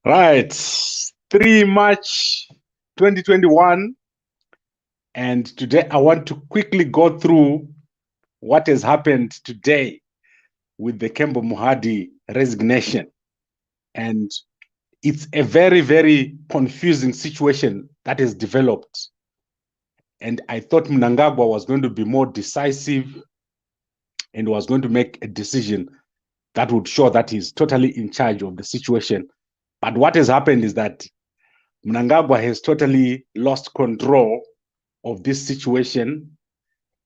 Right, 3 March 2021, and today I want to quickly go through what has happened today with the Kembo Mohadi resignation. And it's a very, very confusing situation that has developed. And I thought Mnangagwa was going to be more decisive and was going to make a decision that would show that he's totally in charge of the situation. But what has happened is that Mnangagwa has totally lost control of this situation,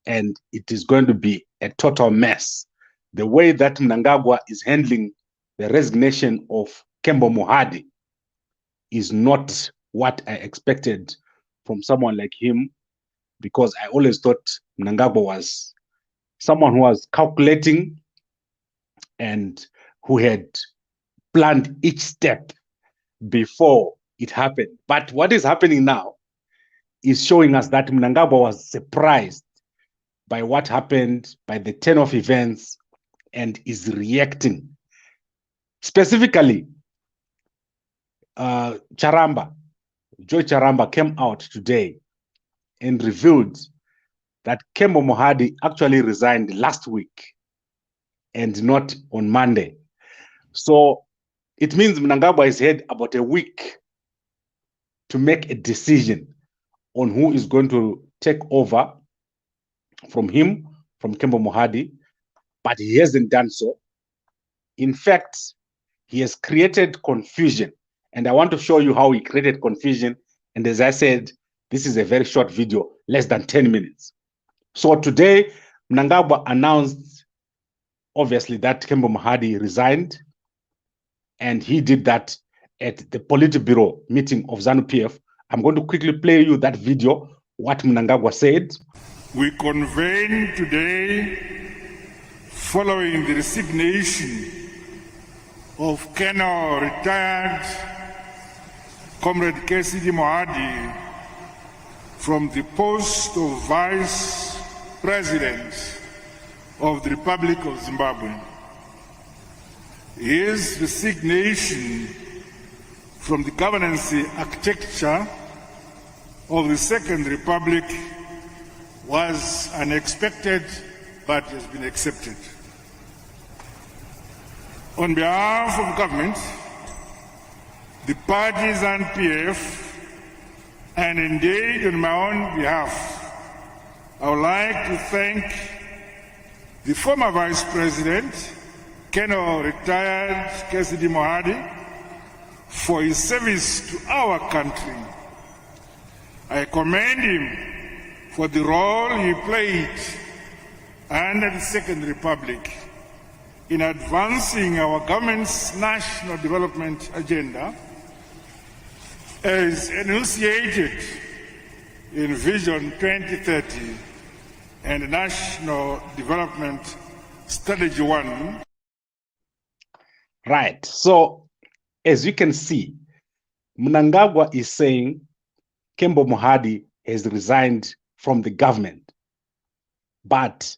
and it is going to be a total mess. The way that Mnangagwa is handling the resignation of Kembo Mohadi is not what I expected from someone like him, because I always thought Mnangagwa was someone who was calculating and who had planned each step before it happened. But what is happening now is showing us that Mnangagwa was surprised by what happened, by the turn of events, and is reacting. Specifically, Joy Charamba came out today and revealed that Kembo Mohadi actually resigned last week and not on Monday. So it means Mnangagwa has had about a week to make a decision on who is going to take over from him, from Kembo Mohadi, but he hasn't done so. In fact, he has created confusion, and I want to show you how he created confusion. And as I said, this is a very short video, less than 10 minutes. So today, Mnangagwa announced, obviously, that Kembo Mohadi resigned, and he did that at the Politburo meeting of ZANU PF. I'm going to quickly play you that video, what Mnangagwa said. We convene today following the resignation of Colonel retired Comrade KCD Mohadi from the post of Vice President of the Republic of Zimbabwe. His resignation from the governance architecture of the Second Republic was unexpected, but has been accepted. On behalf of government, the party ZANU PF, and indeed on my own behalf, I would like to thank the former Vice President, Colonel retired KCD Mohadi, for his service to our country. I commend him for the role he played under the Second Republic in advancing our government's national development agenda as enunciated in Vision 2030 and National Development Strategy 1. Right. So, as you can see, Mnangagwa is saying Kembo Mohadi has resigned from the government. But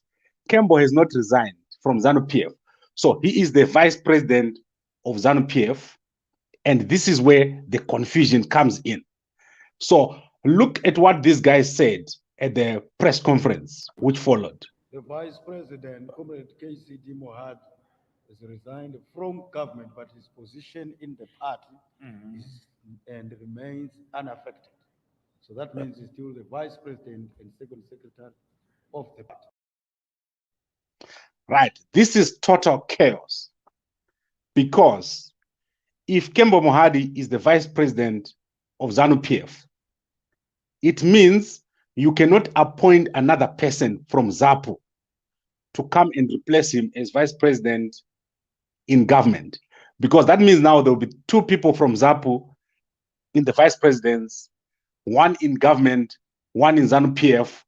Kembo has not resigned from ZANU PF. So he is the vice president of ZANU PF, and this is where the confusion comes in. So look at what this guy said at the press conference which followed. The vice president, Comrade KCD Mohadi, has resigned from government, but his position in the party is and remains unaffected. So that means he's still the vice president and second secretary of the party. Right. This is total chaos. Because if Kembo Mohadi is the vice president of ZANU PF, it means you cannot appoint another person from ZAPU to come and replace him as vice president in government. Because that means now there will be two people from ZAPU in the vice presidents, one in government, one in ZANU PF,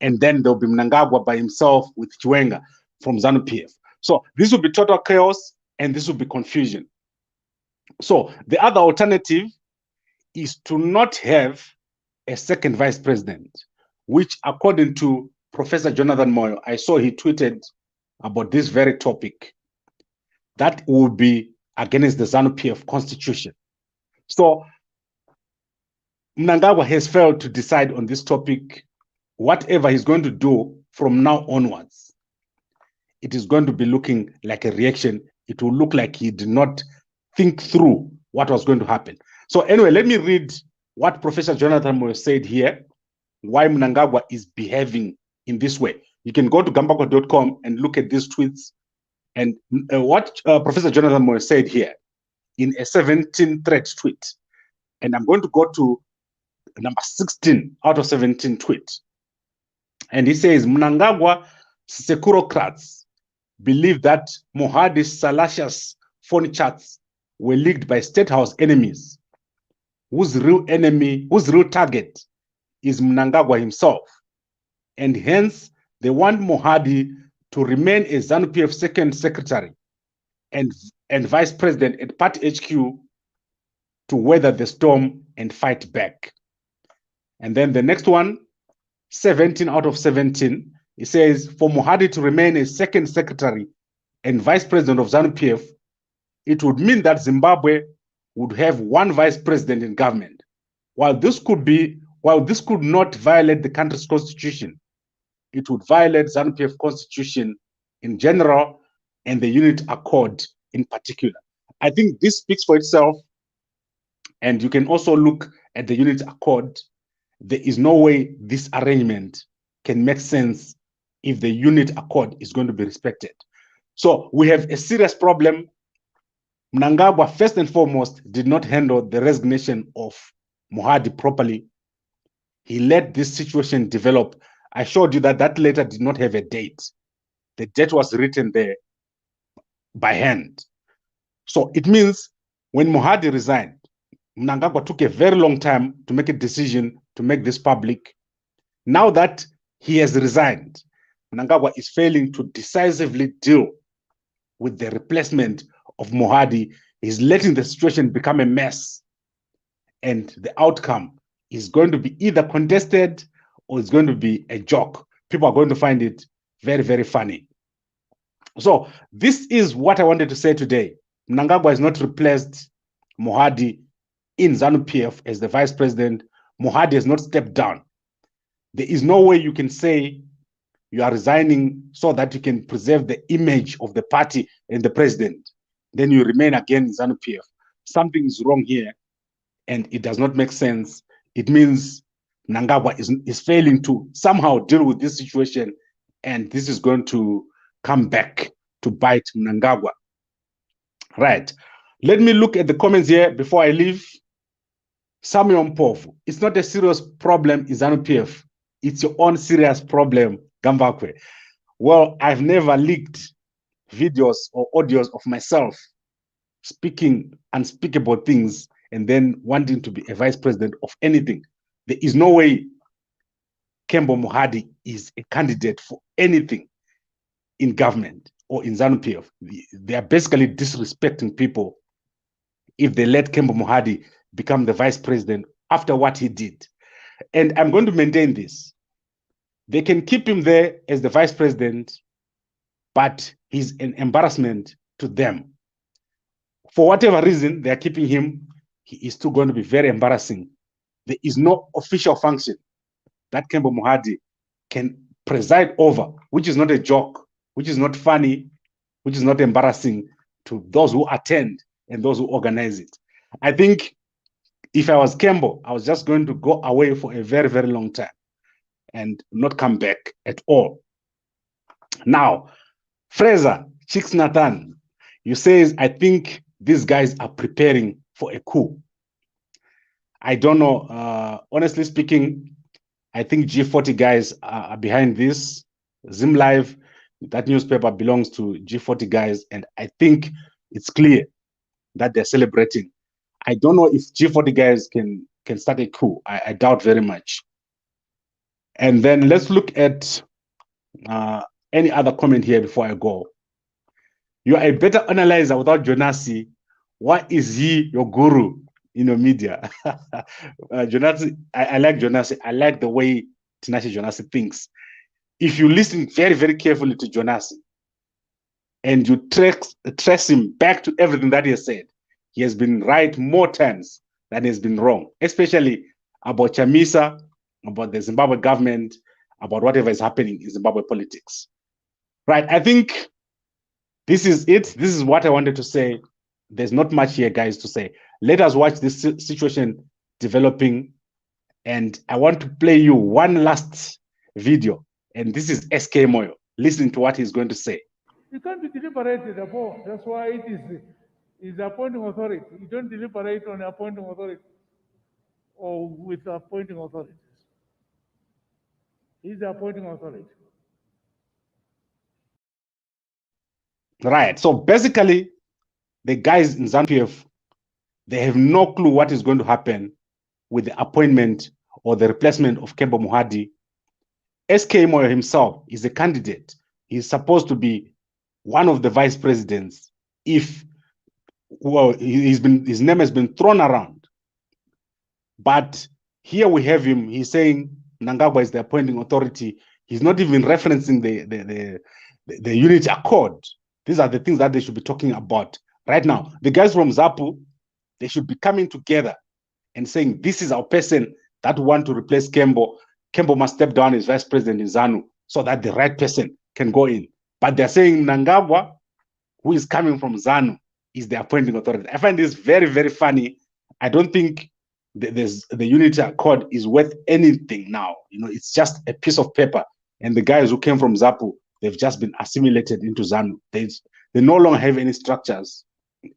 and then there'll be Mnangagwa by himself with Chiwenga from ZANU PF. So this will be total chaos, and this will be confusion. So the other alternative is to not have a second vice president, which according to Professor Jonathan Moyo, I saw he tweeted about this very topic, that would be against the ZANU PF constitution. So Mnangagwa has failed to decide on this topic. Whatever he's going to do from now onwards, it is going to be looking like a reaction. It will look like he did not think through what was going to happen. So anyway, let me read what Professor Jonathan Moyo said here, why Mnangagwa is behaving in this way. You can go to gambako.com and look at these tweets. And what Professor Jonathan Moyo said here in a 17-thread tweet. And I'm going to go to number 16 out of 17 tweets. And he says, Mnangagwa securocrats believe that Mohadi's salacious phone chats were leaked by State House enemies, whose real target is Mnangagwa himself. And hence, they want Mohadi to remain a ZANU PF second secretary and vice president at party HQ to weather the storm and fight back. And then the next one, 17 out of 17, it says, for Mohadi to remain a second secretary and vice president of ZANU PF, it would mean that Zimbabwe would have one vice president in government. While this could not violate the country's constitution, it would violate ZANU PF constitution in general and the unit accord in particular. I think this speaks for itself. And you can also look at the unit accord. There is no way this arrangement can make sense if the unit accord is going to be respected. So we have a serious problem. Mnangagwa, first and foremost, did not handle the resignation of Mohadi properly. He let this situation develop. I showed you that that letter did not have a date. The date was written there by hand. So it means when Mohadi resigned, Mnangagwa took a very long time to make a decision to make this public. Now that he has resigned, Mnangagwa is failing to decisively deal with the replacement of Mohadi. He's letting the situation become a mess. And the outcome is going to be either contested or it's going to be a joke. People are going to find it very, very funny. So this is what I wanted to say today. Mnangagwa has not replaced Mohadi in ZANU PF as the vice president. Mohadi has not stepped down. There is no way you can say you are resigning so that you can preserve the image of the party and the president. Then you remain again in ZANU PF. Something is wrong here and it does not make sense. It means Mnangagwa is failing to somehow deal with this situation, and this is going to come back to bite Mnangagwa. Right. Let me look at the comments here before I leave. Samuel Mpofu, it's not a serious problem in ZANU PF. It's your own serious problem, Gambakwe. Well, I've never leaked videos or audios of myself speaking unspeakable things and then wanting to be a vice president of anything. There is no way Kembo Mohadi is a candidate for anything in government or in ZANU PF. They are basically disrespecting people if they let Kembo Mohadi become the vice president after what he did. And I'm going to maintain this. They can keep him there as the vice president, but he's an embarrassment to them. For whatever reason they are keeping him, he is still going to be very embarrassing. There is no official function that Kembo Mohadi can preside over, which is not a joke, which is not funny, which is not embarrassing to those who attend and those who organize it. I think if I was Kembo, I was just going to go away for a very, very long time and not come back at all. Now, Fraser, Chicks Nathan, you says, I think these guys are preparing for a coup. I don't know. Honestly speaking, I think G40 guys are behind this. Zim Live, that newspaper belongs to G40 guys, and I think it's clear that they're celebrating. I don't know if G40 guys can start a coup. I doubt very much. And then let's look at any other comment here before I go. You are a better analyzer without Jonasi. Why is he your guru in your media? Jonasi, I like Jonasi. I like the way Tinashe Jonasi thinks. If you listen very, very carefully to Jonasi and you trace him back to everything that he has said, he has been right more times that has been wrong, especially about Chamisa, about the Zimbabwe government, about whatever is happening in Zimbabwe politics. Right, I think this is it. This is what I wanted to say. There's not much here, guys, to say. Let us watch this situation developing. And I want to play you one last video. And this is SK Moyo. Listen to what he's going to say. You can't be deliberated upon. That's why it is appointing authority. You don't deliberate on appointing authority or with appointing authorities. He's the appointing authority. Right. So basically, the guys in ZANU PF, they have no clue what is going to happen with the appointment or the replacement of Kembo Mohadi. SK Moyo himself is a candidate. He's supposed to be one of the vice presidents if, well, his name has been thrown around. But here we have him, he's saying Mnangagwa is the appointing authority. He's not even referencing the unity accord. These are the things that they should be talking about right now. The guys from ZAPU, they should be coming together and saying, this is our person that want to replace Kembo. Kembo must step down as vice president in ZANU so that the right person can go in. But they're saying Mnangagwa, who is coming from ZANU, is the appointing authority. I find this very, very funny. I don't think the unity accord is worth anything now. You know, it's just a piece of paper. And the guys who came from ZAPU, they've just been assimilated into ZANU. They no longer have any structures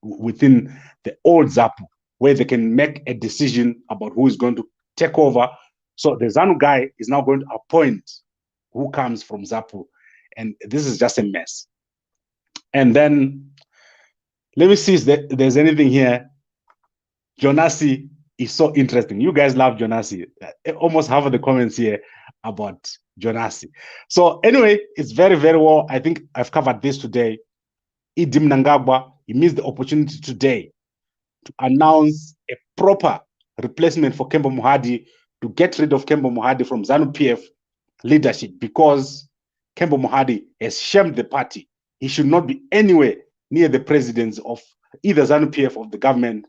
within the old ZAPU where they can make a decision about who is going to take over. So the ZANU guy is now going to appoint who comes from ZAPU. And this is just a mess. And then, let me see if there's anything here. Jonasi is so interesting. You guys love Jonasi. Almost half of the comments here about Jonasi. So anyway, it's very, very well. I think I've covered this today. Idi Mnangagwa, he missed the opportunity today to announce a proper replacement for Kembo Mohadi, to get rid of Kembo Mohadi from ZANU PF leadership, because Kembo Mohadi has shamed the party. He should not be anywhere near the presidents of either ZANU PF or the government.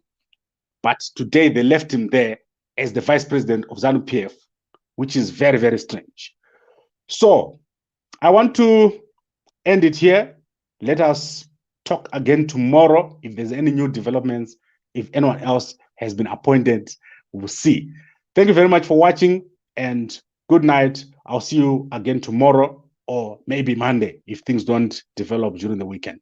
But today they left him there as the vice president of ZANU PF, which is very, very strange. So I want to end it here. Let us talk again tomorrow. If there's any new developments, if anyone else has been appointed, we'll see. Thank you very much for watching, and good night. I'll see you again tomorrow or maybe Monday if things don't develop during the weekend.